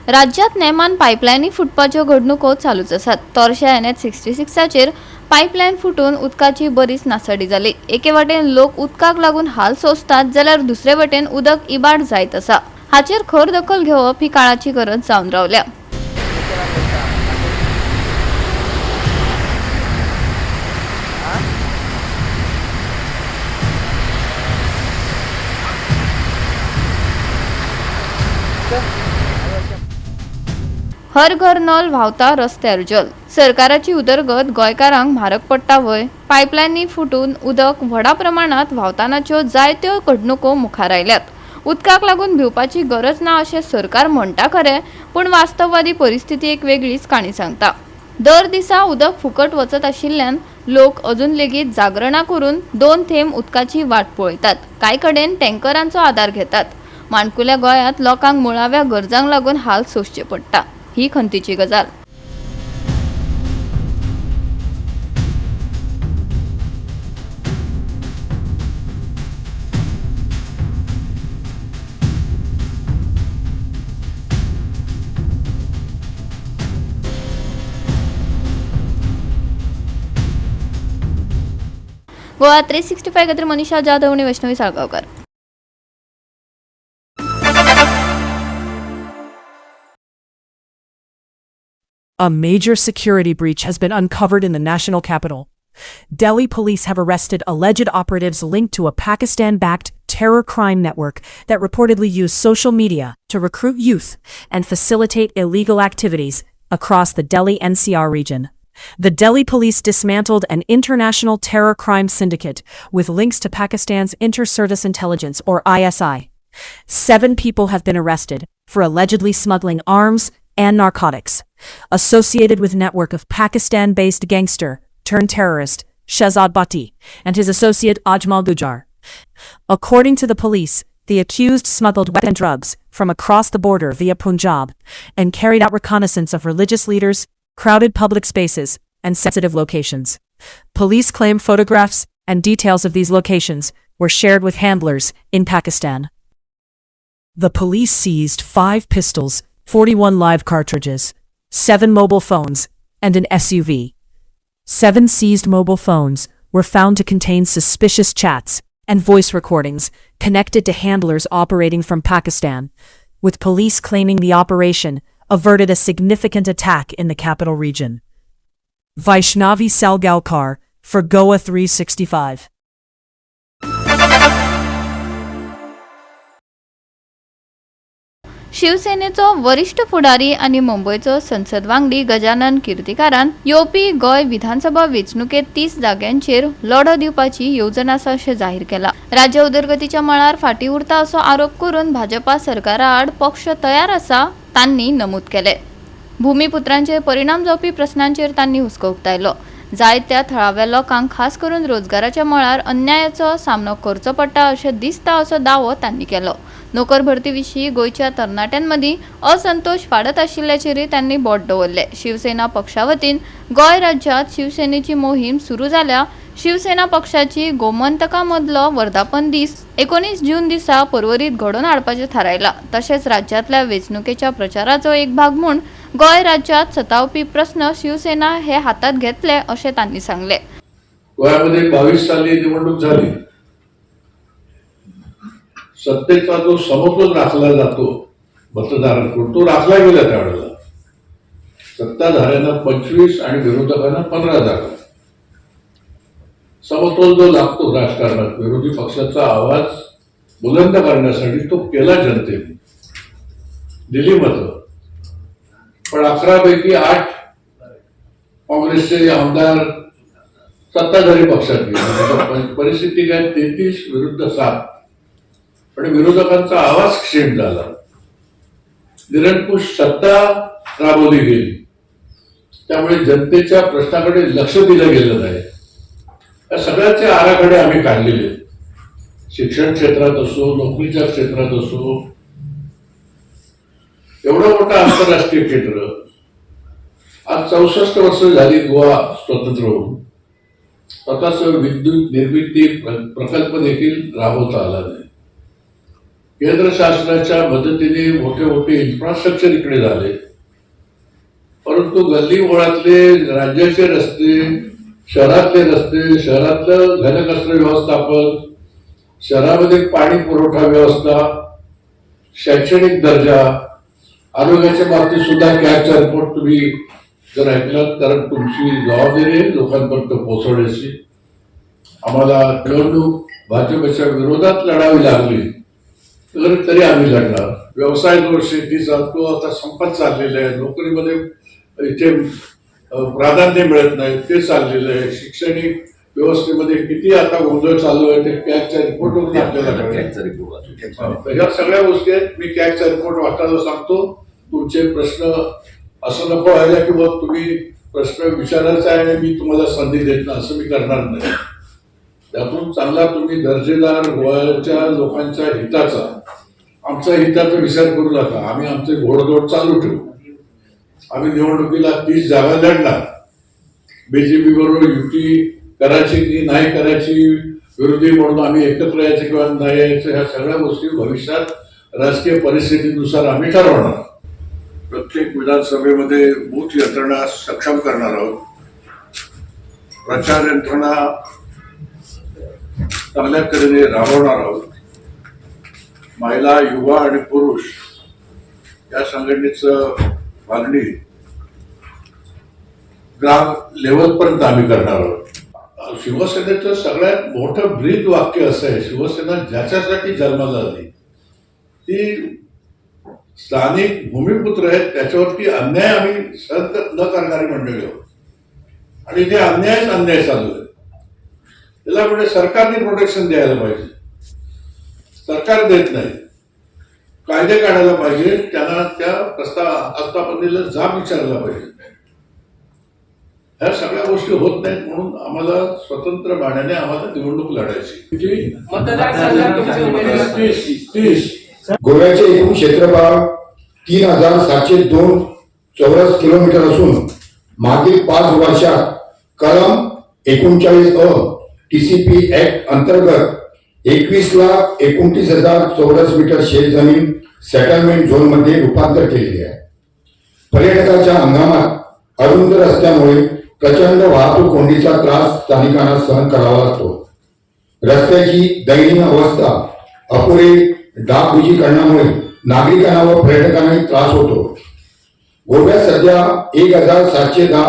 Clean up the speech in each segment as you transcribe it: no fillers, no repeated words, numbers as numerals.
राज्यात नेमान पाईपलाईनी फुटपाच्यो घडणुको चालूच आसात। तोरशा NH-66 पाईपलाईन फुटून उदकाची बरीच नासडी जाली। एके वाटेन लोक उदकाक लागून हाल सोसतात जाल्यार दुसरे वटेन उदक इबाड जायत आसा। हाचेर खर दखल घेवप ही काळाची गरज जावन रावल्या। हर घर नल व्हावता रस्त्यार जल। सरकाराची उदरगत गोंयकारांक म्हारग पडटा वय। पाईपलाईनी फुटून उदक व्हडा प्रमाणात व्हावतानाच्यो जायत्यो घडणुको मुखार आयल्यात। उदकाक लागून भिवपाची गरज ना अशें सरकार म्हणटा खरें, पण वास्तववादी परिस्थिती एक वेगळीच काणी सांगता। दर दिसा उदक फुकट वचत आशिल्ल्यान लोक अजून लेगीत जागरणां करून 2 थेंब उदकाची वाट पळयतात। कांय कडेन टँकरांचो आदार घेतात। माणकुल्या गोंयांत लोकांक मुळाव्या गरजांक लागून हाल सोंसचे पडटा, ही खंतीची गजाल। गोवा 365 खातीर मनीषा जाधव आणि Vaishnavi Salgaonkar. A major security breach has been uncovered in the national capital. Delhi police have arrested alleged operatives linked to a Pakistan-backed terror crime network that reportedly used social media to recruit youth and facilitate illegal activities across the Delhi NCR region. The Delhi police dismantled an international terror crime syndicate with links to Pakistan's Inter-Service Intelligence or ISI. 7 people have been arrested for allegedly smuggling arms and narcotics, associated with network of Pakistan-based gangster turned terrorist Shehzad Bhatti and his associate Ajmal Gujar. According to the police, the accused smuggled weapons and drugs from across the border via Punjab and carried out reconnaissance of religious leaders, crowded public spaces, and sensitive locations. Police claim photographs and details of these locations were shared with handlers in Pakistan. The police seized 5 pistols, 41 live cartridges, 7 mobile phones, and an SUV. 7 seized mobile phones were found to contain suspicious chats and voice recordings connected to handlers operating from Pakistan, with police claiming the operation averted a significant attack in the capital region. Vaishnavi Salgaonkar for Goa 365. शिवसेनेचो वरिष्ठ फुडारी आणि मुंबईचो संसद वांगडी गजानन किर्तीकारान येवपी गोंय विधानसभा वेंचणुकेत 30 जाग्यांचेर लढो दिवपाची येवजण आसा अशें जाहीर केला। राज्य उदरगतीच्या मळार फाटी उरता असो आरोप करून भाजपा सरकारा आड पक्ष तयार आसा तांणी नमूद केले। भूमिपुत्रांचेर परिणाम जावपी प्रश्नांचेर तांणी हुस्को उक्तायलो। जायत्या थळाव्या लोकांक खास करून रोजगाराच्या मळार अन्यायाचो सामनो करचो पडटा अशें दिसता असो दावो तांणी केलो। नोकर भरती विशीं गोंयच्या तरणाट्यांमदीं असंतोष वाडत आशिल्ल्याचेरय तांणी बोट दवरले। शिवसेना पक्षा वतीन गोंय राज्यात शिवसेनेची मोहीम सुरू जाल्या। शिवसेना पक्षाची गोमंतका मदलो वर्धापन दीस 19 जून दिसा पर्वरीत घडोवन हाडपाचें थारायला। तशेंच राज्यातल्या वेंचणुकेच्या प्रचाराचो एक भाग म्हूण गोंय राज्यात सतावपी प्रश्न शिवसेना हे हातात घेतले अशें तांणी सांगले। गोंयामध्ये 22 साली निवडणूक झाली। सत्तेचा जो समतोल राखला जातो मतदारांकडून तो राखला गेला त्यावेळेला। सत्ताधाऱ्यांना 25 आणि विरोधकांना 15 जागा। समतोल जो लागतो राजकारणात विरोधी पक्षाचा आवाज बुलंद करण्यासाठी तो केला जनतेने, दिली मतं। पण 11 पैकी 8 काँग्रेसचे आमदार सत्ताधारी पक्षात गेले। परिस्थिती काय 33 विरुद्ध 7, पण विरोधकांचा आवाज क्षीण झाला। निरंकुश सत्ता राबवली गेली, त्यामुळे जनतेच्या प्रश्नाकडे लक्ष दिलं गेलं नाही। या सगळ्याचे आराखडे आम्ही काढलेले, शिक्षण क्षेत्रात असो, नोकरीच्या क्षेत्रात असो। एवढं मोठं आंतरराष्ट्रीय क्षेत्र, आज 64 वर्ष झाली गोवा स्वतंत्र होऊन, स्वतःच विद्युत निर्मिती प्रकल्प देखील राबवता आला नाही। केंद्र शासनाच्या मदतीने मोठे मोठे इन्फ्रास्ट्रक्चर इकडे झाले, परंतु गल्ली बोळातले राज्याचे रस्ते, शहरातले रस्ते, शहरातलं घनकचरा व्यवस्थापन, शहरामध्ये पाणी पुरवठा व्यवस्था, शैक्षणिक दर्जा, आरोग्याच्या बाबतीत सुद्धा कॅगचा रिपोर्ट तुम्ही जर ऐकलात, कारण तुमची जबाबदारी आहे लोकांपर्यंत पोहोचवण्याची. आम्हाला निवडणूक भाजपच्या विरोधात लढावी लागली तरी आम्ही लढणार. व्यवसाय जो शेतीचा तो आता संपत चाललेला आहे. नोकरीमध्ये इथे प्राधान्य मिळत नाही ते चाललेलं आहे. शैक्षणिक व्यवस्थेमध्ये किती आता गोंधळ चालू आहे ते कॅगच्या रिपोर्टवरून आपल्याला कळेल. ह्या सगळ्या गोष्टी आहेत. मी कॅगचा रिपोर्ट वाचायला सांगतो. तुमचे प्रश्न असं नको व्हायला की मग तुम्ही प्रश्न विचारायचा आहे आणि मी तुम्हाला संधी देत नाही, असं मी करणार नाही. त्यातून चांगला तुम्ही दर्जेदार गोव्याच्या लोकांच्या हिताचा, आमच्या हिताचा विचार करू नका. आम्ही आमचे घोडदौड चालू ठेवू. आम्ही निवडणुकीला 30 जागा लढणार. बीजेपी बरोबर युती करायची की नाही करायची, विरोधी म्हणून आम्ही एकत्र यायचं किंवा नाही यायचं, ह्या सगळ्या गोष्टी भविष्यात राजकीय परिस्थितीनुसार आम्ही ठरवणार. प्रत्येक विधानसभेमध्ये बूथ यंत्रणा सक्षम करणार आहोत. प्रचार यंत्रणा चांगल्या तऱ्हेने राबवणार आहोत. महिला, युवा आणि पुरुष या संघटनेचं मागणी ग्राम लेवलपर्यंत आम्ही करणार आहोत. शिवसेनेचं सगळ्यात मोठं ब्रीद वाक्य असं आहे, शिवसेना ज्याच्यासाठी जन्माला आली ती स्थानिक भूमिपुत्र आहेत, त्याच्यावरती अन्याय आम्ही सहन न करणारी मंडळी आहोत. आणि ते अन्याय चालू आहे. त्याला म्हणजे सरकारने प्रोटेक्शन द्यायला पाहिजे. सरकार देत नाही. कायदे काढायला पाहिजे. त्यांना त्या आस्थापनेला जाब विचारला पाहिजे. ह्या सगळ्या गोष्टी होत नाहीत. म्हणून आम्हाला स्वतंत्र बाण्याने आम्हाला निवडणूक लढायची. 30 गोव्याचे एकूण क्षेत्रफळ 3702 चौरस किलोमीटर असून मागील 5 वर्षात कलम 39 TCP ऍक्ट अंतर्गत 21,29,000 चौरस मीटर शेतजमीन सेटलमेंट झोन मध्ये रूपांतर केलेले आहे. पर्यटकाच्या हंगामात अरुंद रस्त्यामुळे प्रचंड वाहतूक कोंडीचा त्रास स्थानिकांना सहन करावा लागतो. रस्त्याची दयनीय अवस्था, अपुरे डागडुजीकरणामुळे नागरिकांना व पर्यटकांनाही त्रास होतो. गोव्यात सध्या 1,710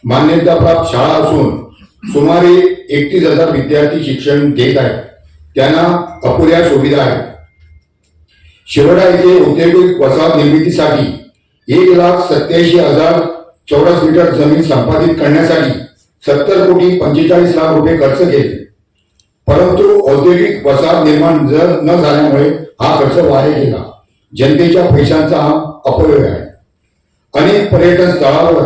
मान्यताप्राप्त शाळा असून सुमारे 31,000 विद्यार्थी शिक्षण घेत आहेत. त्यांना अपुऱ्या सुविधा आहेत. शिरोडा येथे औद्योगिक वसाहत निर्मितीसाठी 1,87,000 चौरस मीटर जमीन संपादित करण्यासाठी 70 कोटी 45 लाख रुपये खर्च केले. परंतु औद्योगिक वसाहत निर्माण न झाल्यामुळे हा खर्च वाया गेला. जनतेच्या पैशांचा हा अपव्यय आहे. अनेक पर्यटन स्थळावर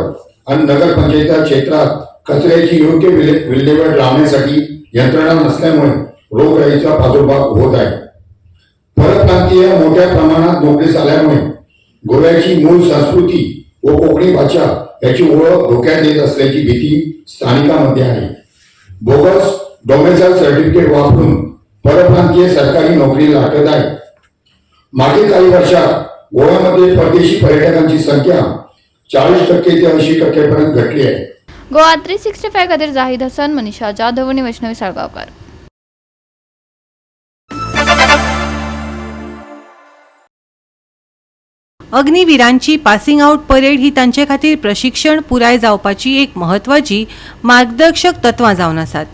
आणि नगरपंचायत क्षेत्रात कचऱ्याची योग्य विल्हेवाट लावण्यासाठी यंत्रणा नसल्यामुळे रोगराईचा प्रादुर्भाव होत आहे. परप्रांतीय मोठ्या प्रमाणात नोकरीस आल्यामुळे गोव्याची मूळ संस्कृती व कोकणी भाषा याची ओळख धोक्यात येत असल्याची भीती स्थानिकांमध्ये आहे. बोगस डोमेसाइल सर्टिफिकेट वापरून परप्रांतीय सरकारी नोकरी लागत आहे. मागील काही वर्षात गोव्यामध्ये परदेशी पर्यटकांची संख्या 40% ते 80% पर्यंत घटली आहे. गोवा 365 खातीर जाहीद हसन, मनीषा जाधव आणि वैष्णवी साळगावकर. अग्निवीरांची पासिंग आउट परेड ही तांचे खातीर प्रशिक्षण पुराय जावपाची एक म्हत्वाची मार्गदर्शक तत्वां जावन आसात.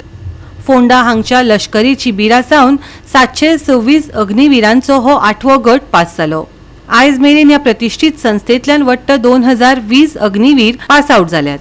फोंडा हांगच्या लष्करी शिबिरा सावन 726 अग्निवीरांचो हो 8वो गट पास जालो. आयज मेरेन ह्या प्रतिष्ठीत संस्थेंतल्यान वट्ट 2020 अग्निवीर पास आउट जाल्यात.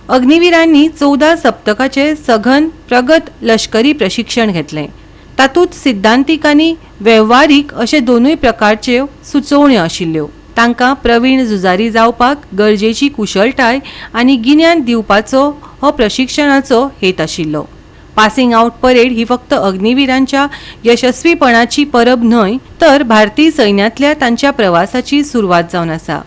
अग्निवीरांनी 14 सप्तकाचे सघन प्रगत लष्करी प्रशिक्षण घेतले. तातूंत सिद्धांतीक आनी वेव्हारीक अशे दोनूय प्रकारच्यो सुचोवण्यो आशिल्ल्यो. तांकां प्रवीण झुजारी जावपाक गरजेची कुशळटाय आनी गिन्यान दिवपाचो हो प्रशिक्षणाचो हेत आशिल्लो. पासिंग आउट परेड ही फक्त अग्निवीरांच्या यशस्वीपणाची परब न्हय तर भारतीय सैन्यांतल्या तांच्या प्रवासाची सुरवात जावन आसा.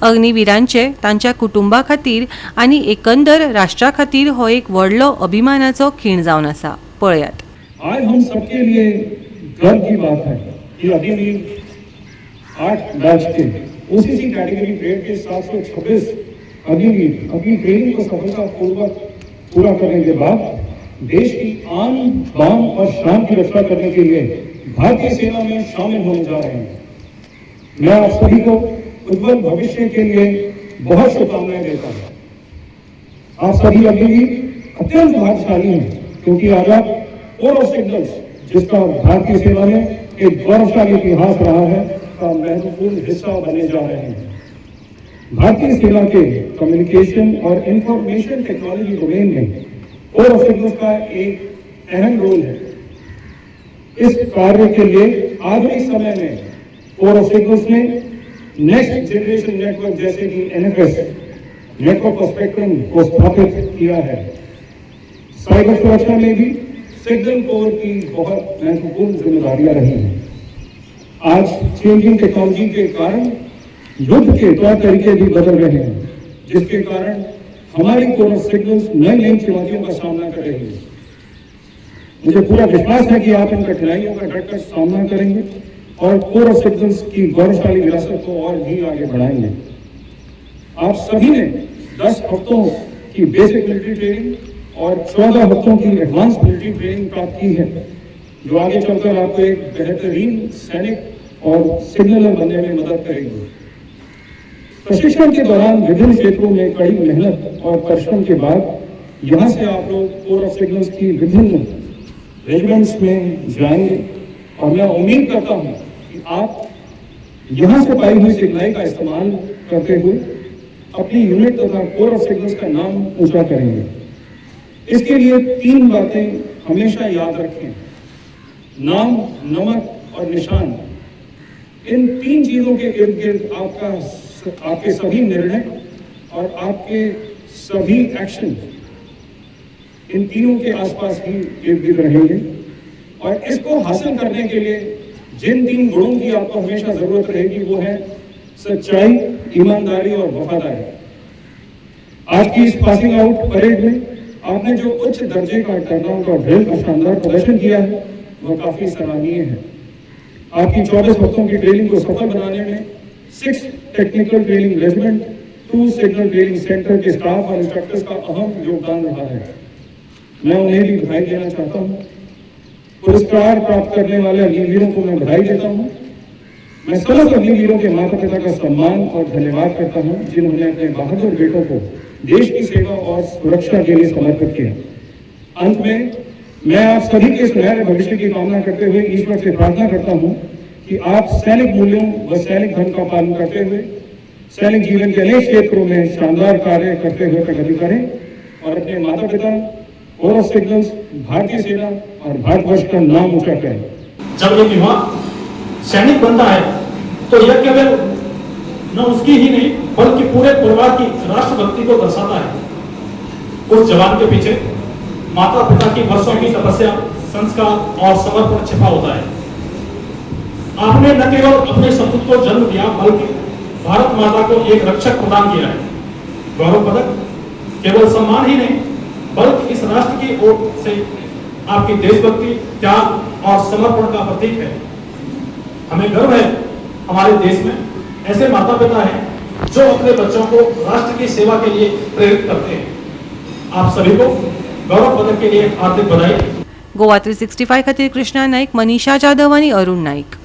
अग्निवीरांचे तांच्या कुटुंबा खातीर आनी एकंदर राष्ट्रा खातीर हो एक व्हडलो अभिमानाचो खीण जावन आसा. पळयात. आज हम सबके लिए गर्व की बात है कि अग्निवीर 8 बैच के ओसीसी कैटेगरी ग्रेड के 726 अग्निवीर अपनी ट्रेनिंग को सफलतापूर्वक पूरा करने के बाद देश की आन बान और शान की रक्षा करने के लिए भारतीय सेना में शामिल होने जा रहे हैं. मैं आप सभी को उज्जवल भविष्य के लिए बहुत शुभकामनाएं देता हूं. आप सभी अग्निवीर अत्यंत भाग्यशाली हैं क्योंकि आज आप कोर ऑफ सिग्नल्स, जिसका भारतीय सेना में एक गौरवशाली इतिहास रहा है, का महत्वपूर्ण हिस्सा बने जा रहे हैं. भारतीय सेना के कम्युनिकेशन और इंफॉर्मेशन टेक्नोलॉजी डोमेन में कोर ऑफ सिग्नल्स का एक अहम रोल है. इस कार्य के लिए आधुनिक समय में कोर ऑफ सिग्नल्स ने नेक्स्ट जनरेशन नेटवर्क जैसे कि NFS नेटवर्क ऑफ स्पेक्ट्रम को स्थापित किया है. साइबर सुरक्षा में भी सिग्नल कोर की बहुत महत्वपूर्ण जिम्मेदारियां रही हैं. आज चेंजिंग टेक्नोलॉजी के कारण युद्ध के तौर तरीके भी बदल रहे हैं, जिसके कारण हमारी कोर ऑफ सिग्नल्स नई चुनौतियों का सामना कर रही है. मुझे पूरा विश्वास है कि आप इन कठिनाइयों का डटकर सामना करेंगे और कोर ऑफ सिग्नल्स की गौरवशाली विरासत को और भी आगे बढ़ाएंगे. आप सभी ने 10 हफ्तों की बेसिक मिलिट्री ट्रेनिंग और 14 हफ्तों की एडवांस मिलिट्री ट्रेनिंग प्राप्त की है, जो आगे चलकर आपको एक बेहतरीन सैनिक और सिग्नलर बनने में मदद करेगी. प्रशिक्षण के दौरान विभिन्न क्षेत्रों में कड़ी मेहनत और परिश्रम के बाद यहां से आप लोग कोर ऑफ सिग्नल्स की विभिन्न रेजिमेंट्स में जाएंगे और मैं उम्मीद करता हूं कि आप यहां से पाई हुई सिग्नल का इस्तेमाल करते हुए अपनी यूनिट तथा कोर ऑफ सिग्नल्स का नाम ऊंचा करेंगे. इसके लिए 3 बातें हमेशा याद रखें: नाम, नमक और निशान. इन 3 चीजों के इर्द गिर्द आपके सभी निर्णय और आपके सभी एक्शन इन तीनों के आसपास ही इर्द गिर्द रहेंगे. और इसको हासिल करने के लिए जिन 3 गुणों की आपको हमेशा जरूरत रहेगी वो है सच्चाई, ईमानदारी और वफादारी. आज की इस पासिंग आउट परेड में आपने जो उच्च दर्जे का टर्नआउट और ड्रिल का शानदार प्रदर्शन किया है वह काफी सराहनीय है. आपकी 24 हफ्तों की ट्रेनिंग को सफल बनाने में 6 technical training regiment, 2 signal training centre के स्टाफ और इंस्ट्रक्टर्स का अहम योगदान रहा है. मैं उन्हें भी बधाई देना चाहता हूँ. पुरस्कार प्राप्त करने वाले अग्निवीरों को मैं बधाई देता हूँ. मैं समस्त अग्निवीरों के माता पिता का सम्मान और धन्यवाद करता हूँ जिन्होंने अपने बहादुर बेटों को देश की सेवा और सुरक्षा के लिए समर्पित किया. अंत में मैं आप सभी के सुनहरे भविष्य की कामना करते हुए ईश्वर से प्रार्थना करता हूँ कि आप सैनिक मूल्यों व सैनिक धर्म का पालन करते हुए सैनिक जीवन के अनेक क्षेत्रों में शानदार कार्य करते हुए प्रगति करें और अपने माता पिता, कोर ऑफ सिग्नल्स, भारतीय सेना और भारतवर्ष का नाम ऊंचा करें. जब एक युवा सैनिक बनता है तो यह केवल न उसकी ही नहीं बल्कि पूरे परिवार की राष्ट्रभक्ति को दर्शाता है. उस जवान के पीछे माता पिता की वर्षों की तपस्या, संस्कार और समर्पण छिपा होता है. आपने न केवल अपने सपूत को जन्म दिया बल्कि भारत माता को एक रक्षक प्रदान किया है. गौरव पदक केवल सम्मान ही नहीं बल्कि इस राष्ट्र की ओर से आपकी देशभक्ति, त्याग और समर्पण का प्रतीक है. हमें गर्व है हमारे देश में ऐसे माता पिता हैं जो अपने बच्चों को राष्ट्र की सेवा के लिए प्रेरित करते हैं. आप सभी को गौरव पदक के लिए हार्दिक बधाई. गोवा 365 खातीर कृष्णा नाईक, मनीषा जाधव आनी अरुण नाईक.